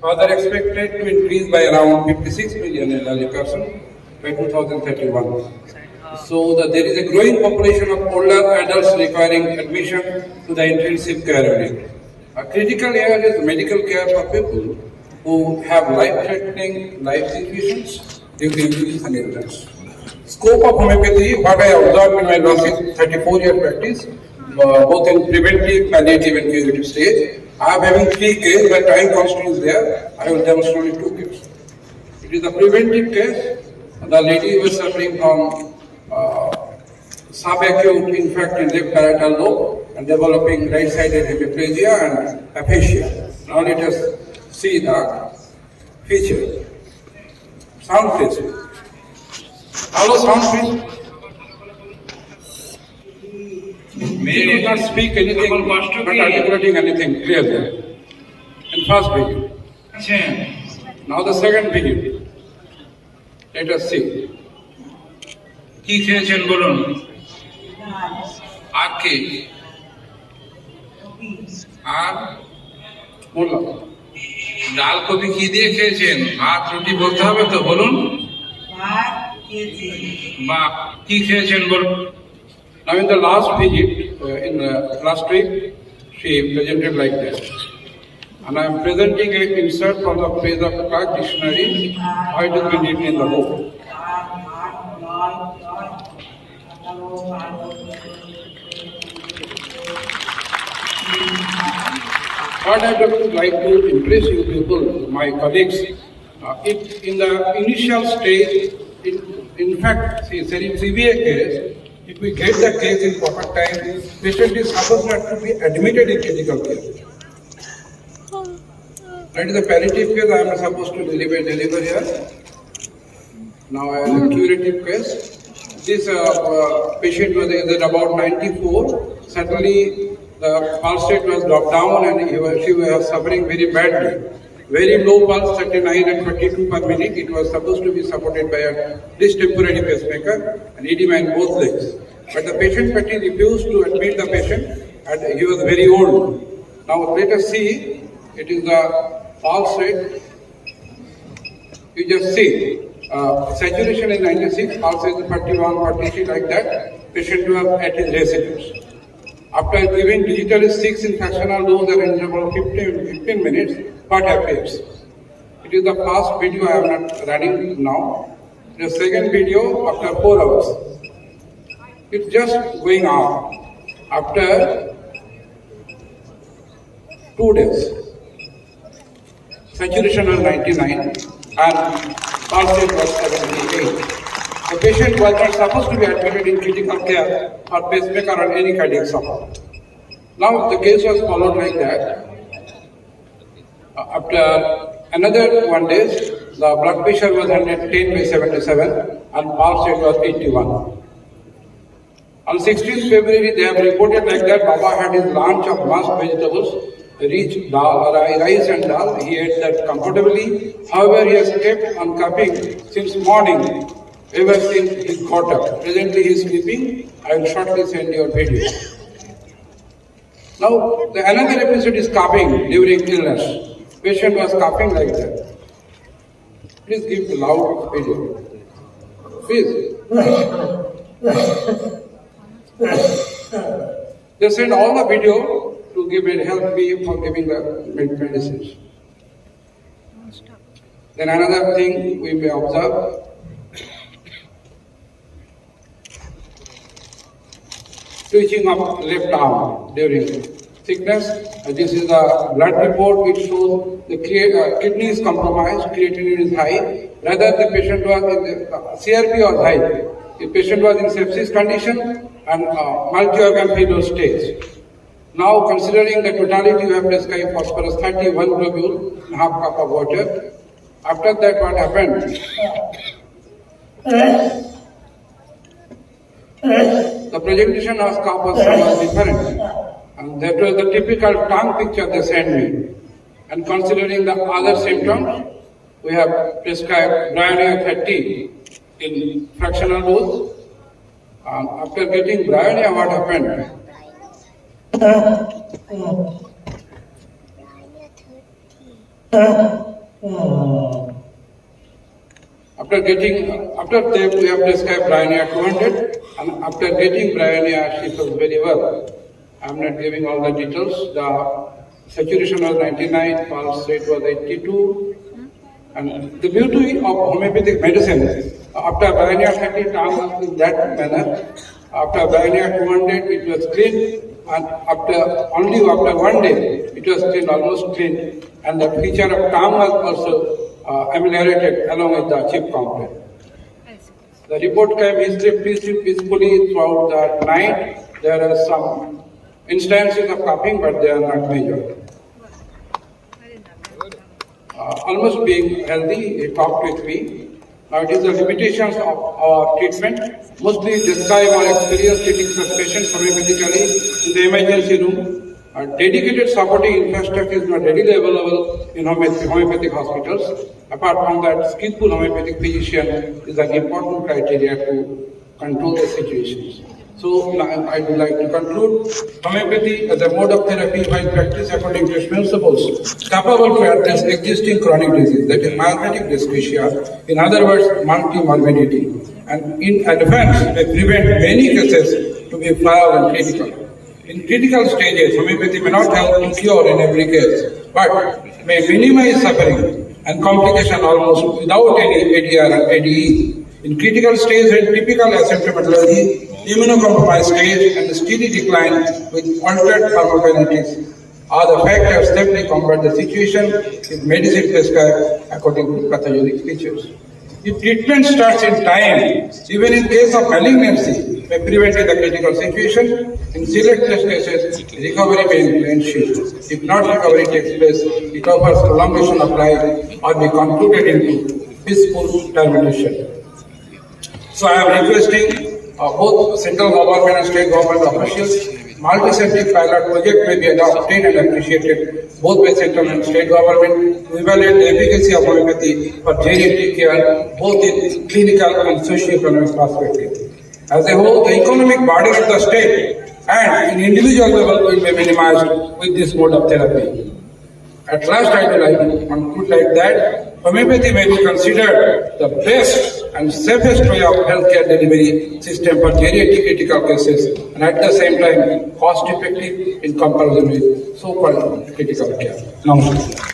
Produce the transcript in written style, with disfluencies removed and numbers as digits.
further expected to increase by around 56 million elderly persons by 2031. So there is a growing population of older adults requiring admission to the intensive care unit. A critical area is medical care for people who have life-threatening life situations due to injuries and illness. Scope of homeopathy, what I observed in my last 34-year practice, both in preventive, palliative and curative stage. I am having 3 cases, but time constraint is there. I will demonstrate 2 cases. It is a preventive case. The lady was suffering from subacute infection in left parietal lobe and developing right-sided hemiplegia and aphasia. Now let us see the feature. Sound please. Hello, sound please. He did not speak anything, but articulating anything clearly. In first video. Now the second video. Let us see. কি খেয়েছেন বলুন? আর কি? আর বললাম ডাল copy কি দিয়ে খেয়েছেন? ভাত রুটি বলতে হবে তো বলুন। ভাত খেয়েছি। বা কি খেয়েছেন বলুন? Now in the last visit, in the last week, she presented like this. And I am presenting an insert from the page of Clark Dictionary, how it has been written in the book. What I would like to impress you people, my colleagues, if in the initial stage, in fact, see, in severe case, if we get the case in proper time, patient is supposed not to be admitted in critical care. That is the palliative case I am supposed to deliver here. Now I have a curative case. This patient was aged about 94. Suddenly the pulse rate was dropped down and she was suffering very badly. Very low pulse, 39 and 42 per minute. It was supposed to be supported by this temporary pacemaker and edema in both legs. But the patient party refused to admit the patient and he was very old. Now let us see, it is the pulse rate. You just see, saturation is 96, pulse is 41, 43 like that. Patient was at his residence. After giving digitally 6 infectional dose at interval of 15 minutes, what happens? It is the first video I am not running now. The second video after 4 hours. It's just going on. After 2 days, saturation was 99 and pulse rate was 78. The patient was not supposed to be admitted in critical care or pacemaker or any cardiac support. Now the case was followed like that. After another 1 day, the blood pressure was 110/77 and pulse rate was 81. On 16th February, they have reported like that Baba had his lunch of mashed vegetables, rich dal, rice and dal. He ate that comfortably. However, he has kept on coughing since morning, ever since he got up. Presently, he is sleeping. I will shortly send you a video. Now, another episode is coughing during illness. Patient was coughing like that. Please give the loud video. Please. They send all the video to give it, help me for giving the medicines. Then another thing we may observe. Twitching of left arm during sickness. This is the blood report which shows the kidney is compromised, creatinine is high. Rather, the patient was in the CRP was high. The patient was in sepsis condition and multi-organ failure stage. Now, considering the totality, you have prescribed phosphorus 31 globule and half cup of water. After that, what happened? The presentation of cough was somewhat different. And that was the typical tongue picture they sent me. And considering the other symptoms, we have prescribed Dhanyo 30 in fractional dose. After getting Dhanyo, what happened? After that, we have prescribed Bryonia 200, and after getting Bryonia, she felt very well. I'm not giving all the details. The saturation was 99, pulse rate was 82, and the beauty of homeopathic medicine, after Bryonia 30 comes in that manner. After Bryonia 200, it was clean, and after 1 day, it was clean, almost clean, and the feature of tongue was also ameliorated along with the chip complaint. The report came peacefully throughout the night. There are some instances of coughing, but they are not major. Almost being healthy, he talked with me. Now it is the limitations of our treatment, mostly describe our experience treating such patients homeopathically in the emergency room. A dedicated supporting infrastructure is not readily available in homeopathic hospitals. Apart from that, skillful homeopathic physician is an important criteria to control the situations. So I would like to conclude, homeopathy as a mode of therapy while practiced according to its principles, capable to address existing chronic disease, that is myasthenic dysplasia, in other words, multimorbidity, and in advance may prevent many cases to be frail and critical. In critical stages, homeopathy may not help to cure in every case, but may minimize suffering and complication almost without any ADR and ADE. In critical stage and typical asymptomatology, immunocompromised stage and steady decline with altered pharmacokinetics are the factors that may combat the situation with medicine prescribed according to pathogenic features. If treatment starts in time, even in case of malignancy, may prevent the critical situation. In selected cases, recovery may ensue. If not recovery takes place, it offers prolongation of life or be concluded into peaceful termination. So I am requesting both central government and state government officials, multi-centric pilot project may be adopted and appreciated both by central and state government to evaluate the efficacy of homeopathy for geriatric care, both in clinical and socio-economic perspective. As a whole, the economic burden of the state and in individual level will be minimized with this mode of therapy. At last, I would like to conclude like that, homeopathy may be considered the best and safest way of healthcare delivery system for geriatric critical cases, and at the same time, cost effective in comparison with so-called critical care. Namaskar.